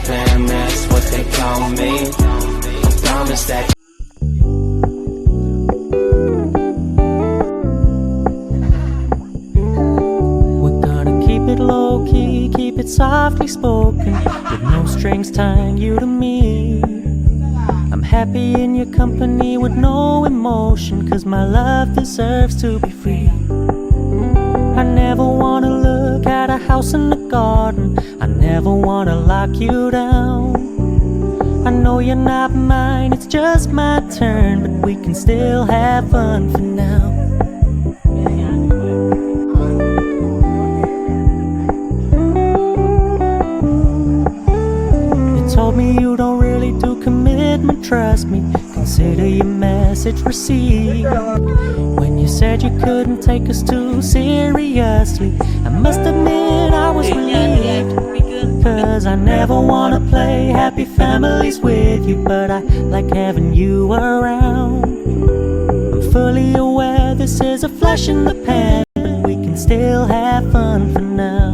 fam, that's what they call me. I promise that. We're gonna keep it low-key, keep it softly spoken, with no strings tying you to me. I'm happy in your company with no emotion, 'cause my love deserves to be free. I never wanna look at a house in the garden, I never wanna lock you down. I know you're not mine, it's just my turn, but we can still have fun for now. You told me you don't really do commitment, trust me, consider your message received. When you said you couldn't take us too seriously, I must admit I was relieved. 'Cause I never wanna play happy families with you, but I like having you around. I'm fully aware this is a flash in the pan, but we can still have fun for now.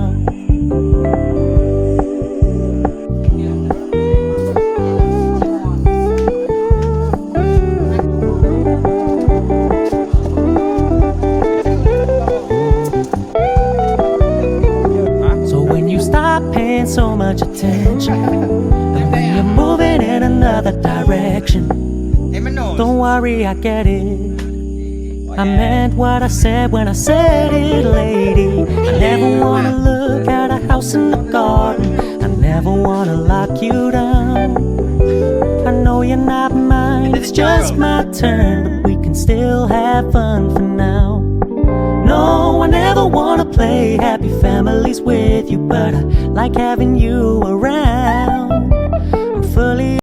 Paying so much attention, and when you're moving in another direction, don't worry, I get it. I meant what I said when I said it, lady. I never wanna look at a house in the garden, I never wanna lock you down. I know you're not mine, it's just my turn, but we can still have fun for now. No, I never wanna play happy families with you, but I like having you around.